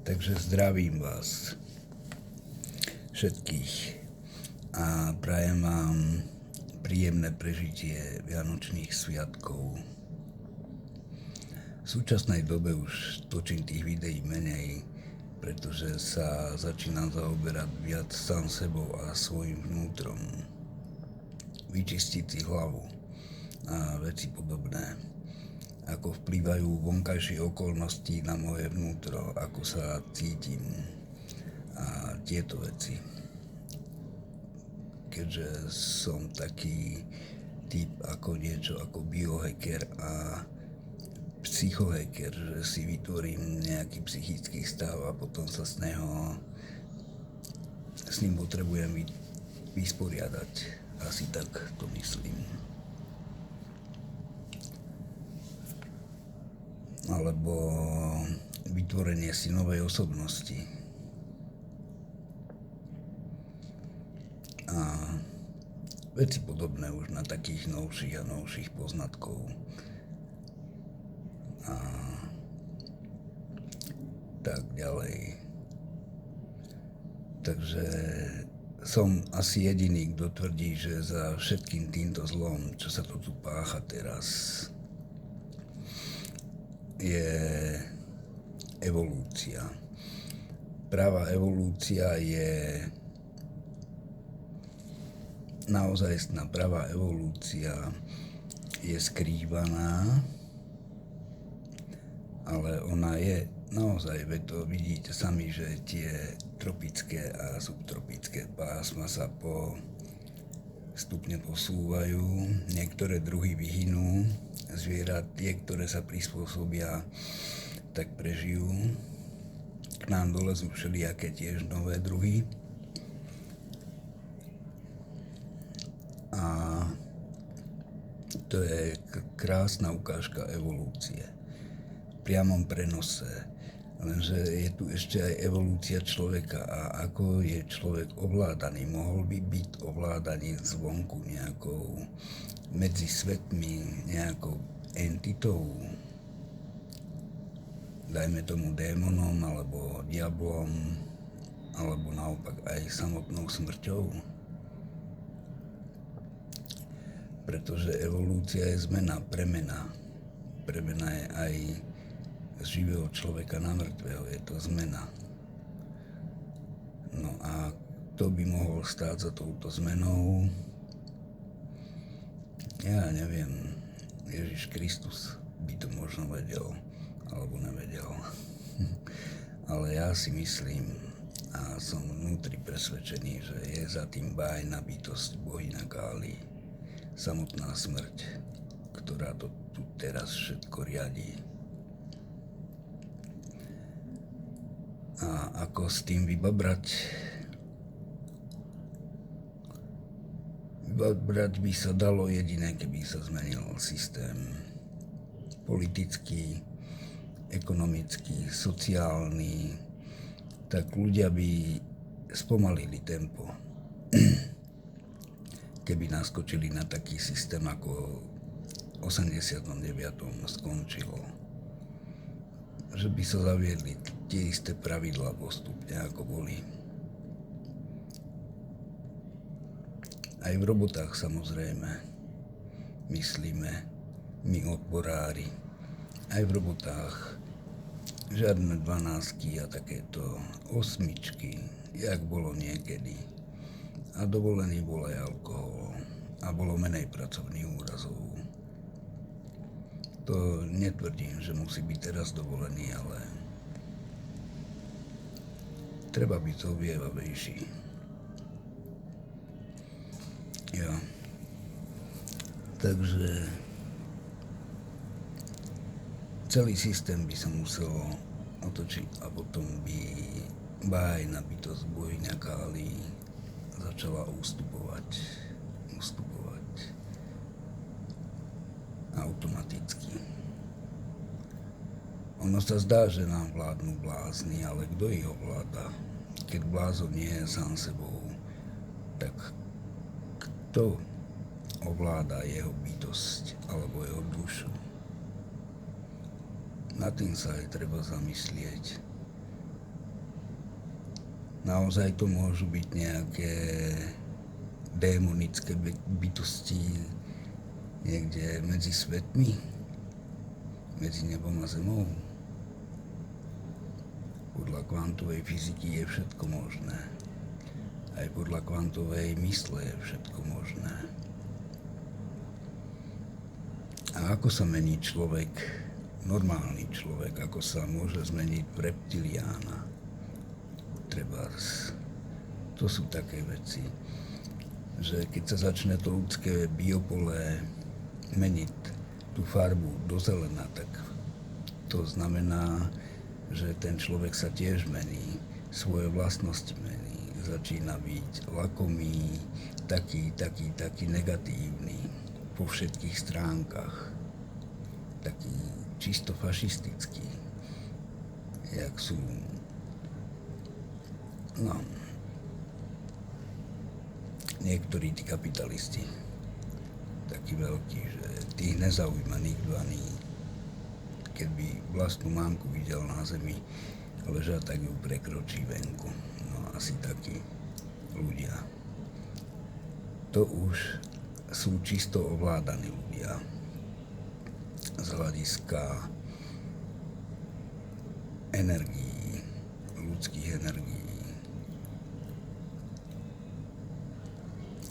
Takže zdravím vás všetkých a prajem vám príjemné prežitie Vianočných sviatkov. V súčasnej dobe už točím tých videí menej, pretože sa začínam zaoberať viac sám sebou a svojim vnútrom. Vyčistiť si hlavu a veci podobné. Ako vplývajú vonkajšie okolnosti na moje vnútro, ako sa cítim a tieto veci. Keďže som taký typ ako niečo ako biohacker a psychohacker, že si vytvorím nejaký psychický stav a potom sa s ním potrebujem vysporiadať. Asi tak to myslím. Alebo vytvorenie si novej osobnosti. A veci podobné už na takých novších a novších poznatkov. A tak ďalej. Takže som asi jediný, kto tvrdí, že za všetkým týmto zlom, čo sa to tu pácha teraz, je evolúcia. Pravá evolúcia je naozajstná pravá evolúcia je skrývaná, ale ona je naozaj, veď to vidíte sami, že tie tropické a subtropické pásma sa stupne posúvajú, niektoré druhy vyhynú, zvierat, tie, ktoré sa prispôsobia, tak prežijú. K nám dolezú všelijaké tiež nové druhy. A to je krásna ukážka evolúcie. V priamom prenose. Lenže je tu ešte aj evolúcia človeka a ako je človek ovládaný. Mohol by byť ovládaný zvonku nejakou medzi svetmi, nejakou entitou, dajme tomu démonom alebo diablom, alebo naopak aj samotnou smrťou. Pretože evolúcia je zmena, premena. Premena je aj z živého človeka na mŕtvého, je to zmena. No a kto by mohol stáť za touto zmenou? Ja neviem, Ježiš Kristus by to možno vedel, alebo nevedel. Ale ja si myslím a som vnútri presvedčený, že je za tým bájna bytosť Bohyňa Káli, samotná smrť, ktorá to tu teraz všetko riadí. A ako s tým vybabrať? Vybabrať by sa dalo jediné, keby sa zmenil systém politický, ekonomický, sociálny, tak ľudia by spomalili tempo. Keby naskočili na taký systém, ako v 89. skončilo. Že by sa zaviedli tie isté pravidlá postupne, ako boli. Aj v robotách samozrejme, myslíme, my odborári. Aj v robotách žiadne 12 a takéto 8, jak bolo niekedy. A dovolený bol aj alkohol. A bolo menej pracovných úrazov. To netvrdím, že musí byť teraz dovolený, ale treba byť zhovievavejší. Jo. Takže celý systém by sa musel otočiť a potom by bájna bytosť Bohyňa Káli začala ustupovať automaticky. Ono sa zdá, že nám vládnu blázni, ale kto ich ovláda? Keď blázon nie je sám sebou, tak kto ovláda jeho bytosť alebo jeho dušu? Nad tým sa aj treba zamyslieť. Naozaj to môžu byť nejaké démonické bytosti niekde medzi svetmi, medzi nebom a zemou. Podľa kvantovej fyziky je všetko možné. Aj podľa kvantovej mysle je všetko možné. A ako sa mení človek, normálny človek, ako sa môže zmeniť v reptiliána? Trebárs. To sú také veci, že keď sa začne to ľudské biopole meniť tú farbu do zelena, tak to znamená, že ten človek sa tiež mení, svoje vlastnosti mení, začína byť lakomý, taký negatívny po všetkých stránkach, taký čisto fašistický, jak sú, niektorí tí kapitalisti, takí veľkí, že tých nezaujíma nikto ani keby vlastnú mamku videl na zemi ležať, tak ju prekročí venku. No asi takí ľudia. To už sú čisto ovládaní ľudia z hľadiska energií, ľudských energií.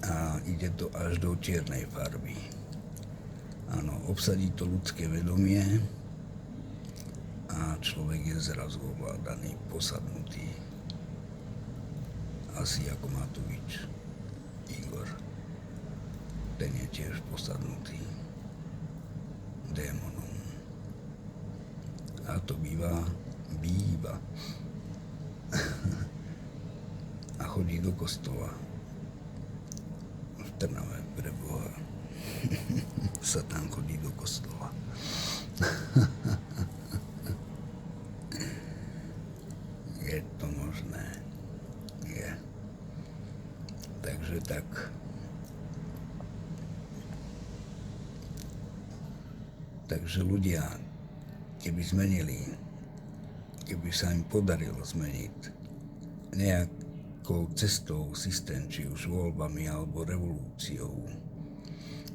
A ide to až do čiernej farby. Áno, obsadí to ľudské vedomie a človek je zrazu ovládaný, posadnutý. Asi ako Matovič, Igor. Ten je tiež posadnutý démonom. A to býva. A chodí do kostola. V Trnave, pre Boha. Sa tam chodí do kostola. Je to možné. Je. Takže tak. Takže ľudia, keby sa im podarilo zmeniť nejakou cestou systém, či už voľbami alebo revolúciou,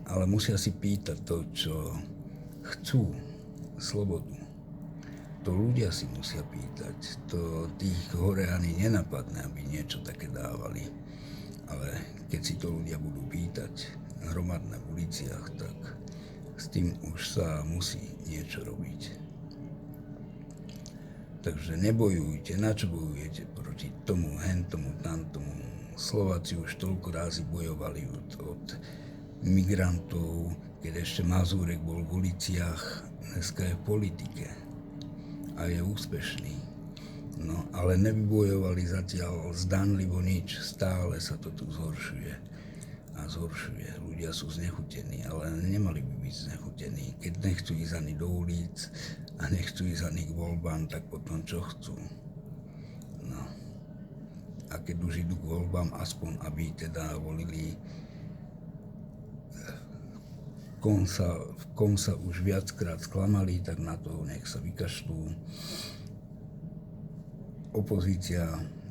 ale musia si pýtať to, čo chcú, slobodu. To ľudia si musia pýtať. To tých hore ani nenapadne, aby niečo také dávali. Ale keď si to ľudia budú pýtať hromadné v uliciach, tak s tým už sa musí niečo robiť. Takže nebojujte, na čo bojujete proti tomu, hentomu, tamtomu. Slováci už toľko rázy bojovali od migrantov, keď ešte Mazúrek bol v uliciach, dneska je v politike a je úspešný. No, ale nevybojovali zatiaľ zdanlivo nič, stále sa to tu zhoršuje a zhoršuje. Ľudia sú znechutení, ale nemali by byť znechutení. Keď nechcú ísť ani do ulic a nechcú ísť ani k voľbám, tak potom čo chcú? No. A keď už idú k voľbám, aspoň aby teda volili v kom sa už viackrát sklamali, tak na to nech sa vykašľú. Opozícia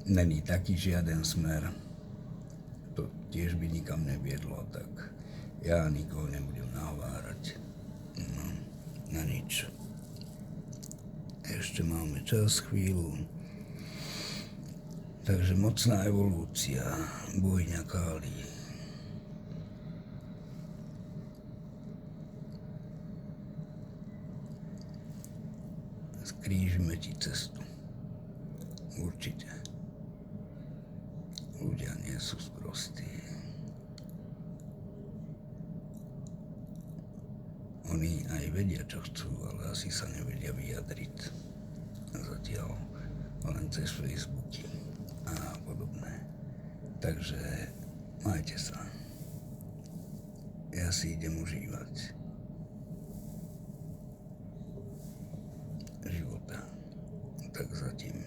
není taký žiaden smer. To tiež by nikam neviedlo, tak ja nikoho nebudem nahovárať. No, na nič. Ešte máme čas, chvíľu. Takže mocná evolúcia, bojňa Káli. Skrížime ti cestu. Určite. Ľudia nie sú sprostí. Oni aj vedia, čo chcú, ale asi sa nevedia vyjadriť. Zatiaľ len cez Facebooky a podobné. Takže majte sa. Ja si idem užívať života. Tak zatím.